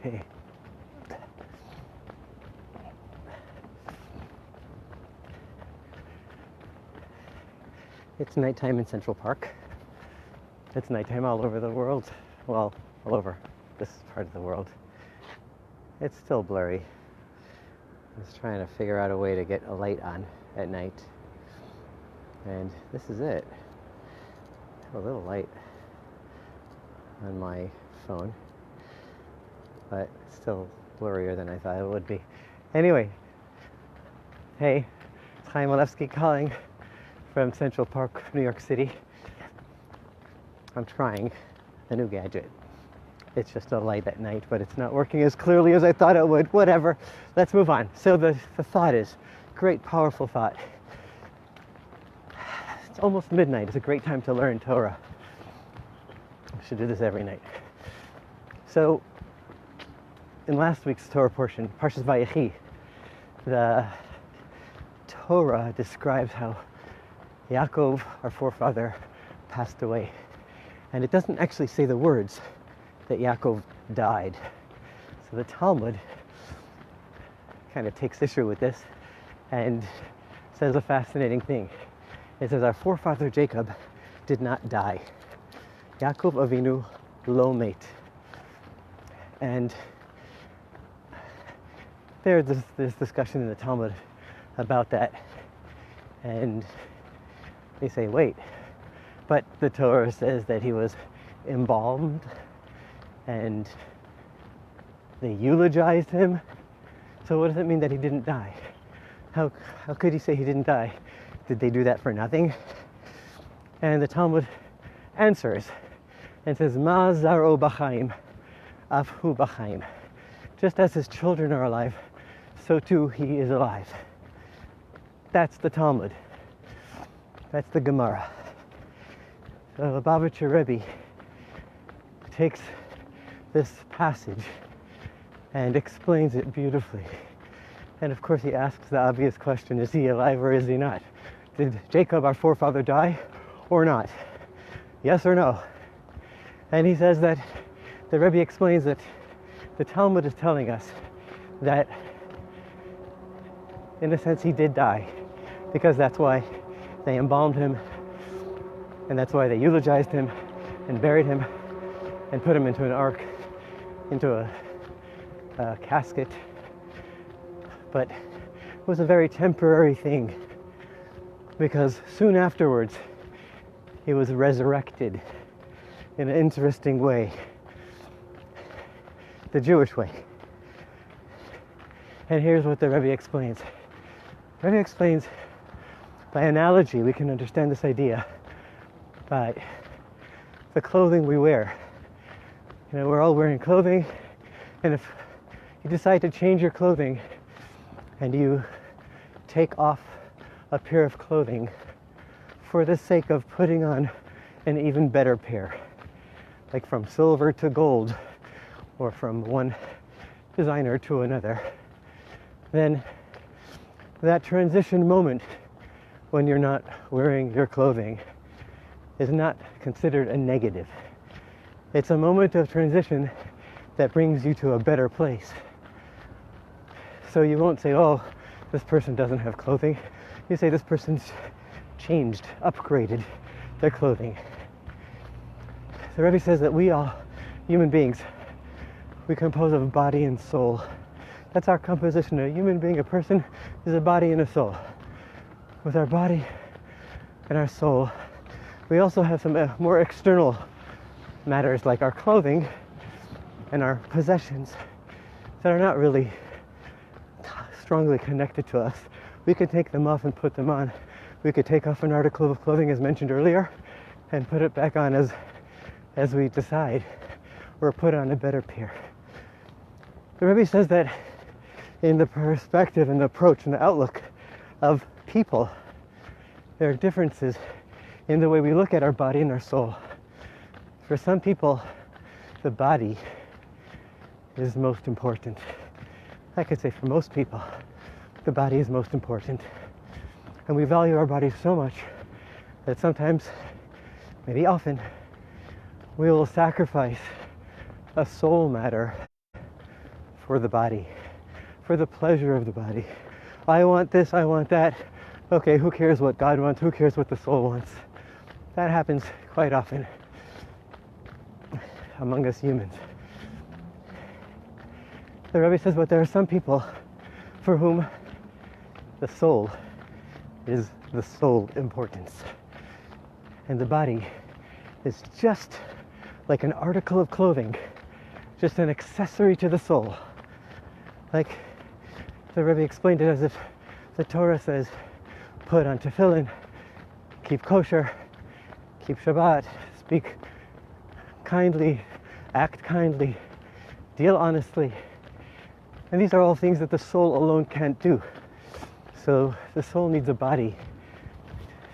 Okay. It's nighttime in Central Park. It's nighttime all over the world. Well, all over this part of the world. It's still blurry. I was trying to figure out a way to get a light on at night. And this is it. I have a little light on my phone, but it's still blurrier than I thought it would be. Anyway, hey, it's Chaim Olevsky calling from Central Park, New York City. I'm trying a new gadget. It's just a light at night, but it's not working as clearly as I thought it would. Whatever, let's move on. So the thought is, great, powerful thought. It's almost midnight. It's a great time to learn Torah. I should do this every night. So, in last week's Torah portion, Parshas Vayechi, the Torah describes how Yaakov, our forefather, passed away. And it doesn't actually say the words that Yaakov died. So the Talmud kind of takes issue with this and says a fascinating thing. It says our forefather Jacob did not die. Yaakov Avinu lo met. And there's this discussion in the Talmud about that. And they say, wait, but the Torah says that he was embalmed and they eulogized him. So what does it mean that he didn't die? How could he say he didn't die? Did they do that for nothing? And the Talmud answers and says, Ma zaro b'chaim, af hu b'chaim. Just as his children are alive, so too he is alive. That's the Talmud. That's the Gemara. So the Lubavitcher Rebbe takes this passage and explains it beautifully. And of course he asks the obvious question, is he alive or is he not? Did Jacob, our forefather, die or not? Yes or no? And he says that the Rebbe explains that the Talmud is telling us that in a sense he did die, because that's why they embalmed him, and that's why they eulogized him and buried him and put him into an ark, into a casket. But it was a very temporary thing, because soon afterwards he was resurrected in an interesting way, the Jewish way. And here's what the Rebbe explains. The Rebbe explains, by analogy, we can understand this idea by the clothing we wear. You know, we're all wearing clothing, and if you decide to change your clothing and you take off a pair of clothing for the sake of putting on an even better pair, like from silver to gold or from one designer to another, then that transition moment when you're not wearing your clothing is not considered a negative. It's a moment of transition that brings you to a better place. So you won't say, oh, this person doesn't have clothing. You say this person's changed, upgraded their clothing. The Rebbe says that we all, human beings, we compose of body and soul. That's our composition. A human being, a person, is a body and a soul. With our body and our soul, we also have some more external matters like our clothing and our possessions that are not really strongly connected to us. We could take them off and put them on. We could take off an article of clothing, as mentioned earlier, and put it back on as we decide, or put on a better pair. The Rebbe says that in the perspective and the approach and the outlook of people, there are differences in the way we look at our body and our soul. For some people, the body is most important. I could say for most people, the body is most important. And we value our bodies so much that sometimes, maybe often, we will sacrifice a soul matter for the body, for the pleasure of the body. I want this, I want that. Okay, who cares what God wants? Who cares what the soul wants? That happens quite often among us humans. The Rebbe says, but there are some people for whom the soul is the sole importance. And the body is just like an article of clothing, just an accessory to the soul. Like the Rebbe explained it as if the Torah says, put on tefillin, keep kosher, keep Shabbat, speak kindly, act kindly, deal honestly. And these are all things that the soul alone can't do. So the soul needs a body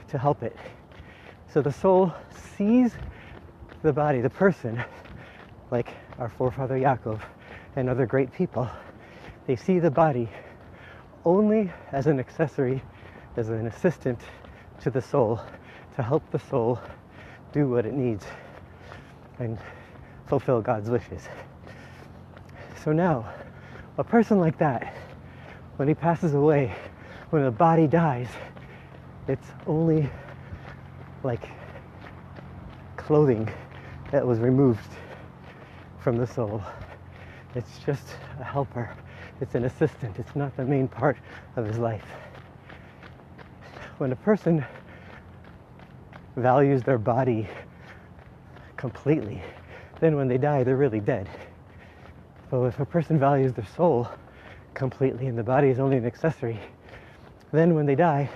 to help it. So the soul sees the body, the person, like our forefather Yaakov and other great people. They see the body only as an accessory, as an assistant to the soul, to help the soul do what it needs and fulfill God's wishes. So now, a person like that, when he passes away, when the body dies, it's only like clothing that was removed from the soul. It's just a helper. It's an assistant. It's not the main part of his life. When a person values their body completely, then when they die, they're really dead. But if a person values their soul completely and the body is only an accessory, then when they die,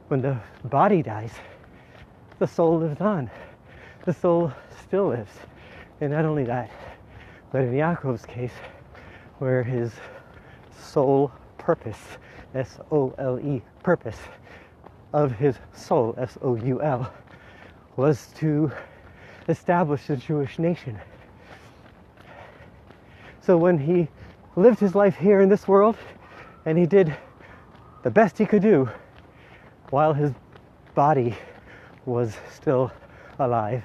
when the body dies, the soul lives on. The soul still lives. And not only that, but in Yaakov's case, where his soul purpose, S-O-L-E, purpose of his soul, S-O-U-L, was to establish the Jewish nation. So when he lived his life here in this world, and he did the best he could do while his body was still alive,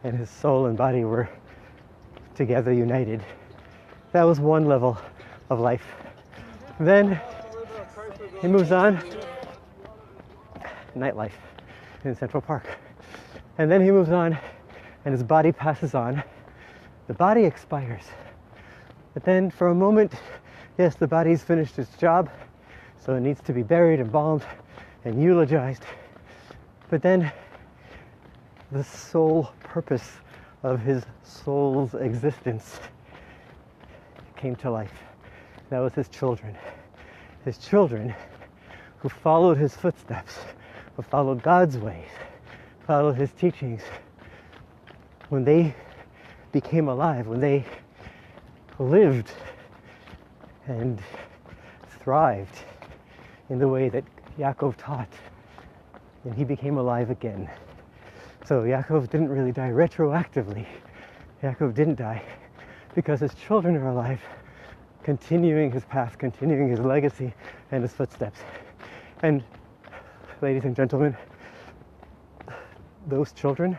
and his soul and body were together united, that was one level of life. Then he moves on, nightlife in Central Park. And then he moves on, and his body passes on. The body expires. But then for a moment, yes, the body's finished its job, so it needs to be buried, embalmed, and eulogized. But then the sole purpose of his soul's existence came to life. That was his children. His children who followed his footsteps, who followed God's ways, followed his teachings. When they became alive, when they lived and thrived in the way that Yaakov taught, and he became alive again. So Yaakov didn't really die retroactively. Yaakov didn't die because his children are alive, continuing his path, continuing his legacy and his footsteps. And ladies and gentlemen, those children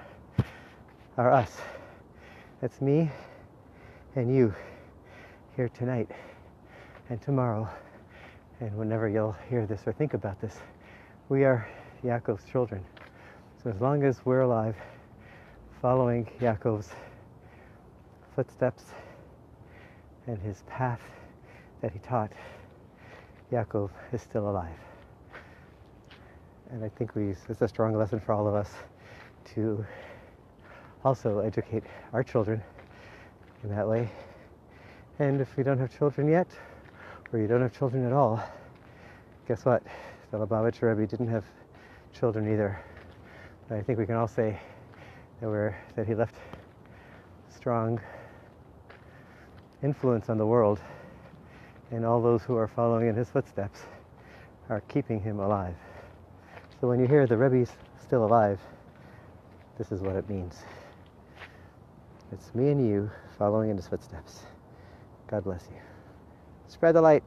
are us. That's me and you here tonight and tomorrow and whenever you'll hear this or think about this. We are Yaakov's children. So as long as we're alive, following Yaakov's footsteps and his path that he taught, Yaakov is still alive. And I think it's a strong lesson for all of us to also educate our children in that way. And if we don't have children yet, or you don't have children at all, guess what? The Lubavitcher Rebbe didn't have children either. But I think we can all say that he left strong influence on the world, and all those who are following in his footsteps are keeping him alive. So when you hear the Rebbe's still alive, this is what it means. It's me and you following in his footsteps. God bless you. Spread the light.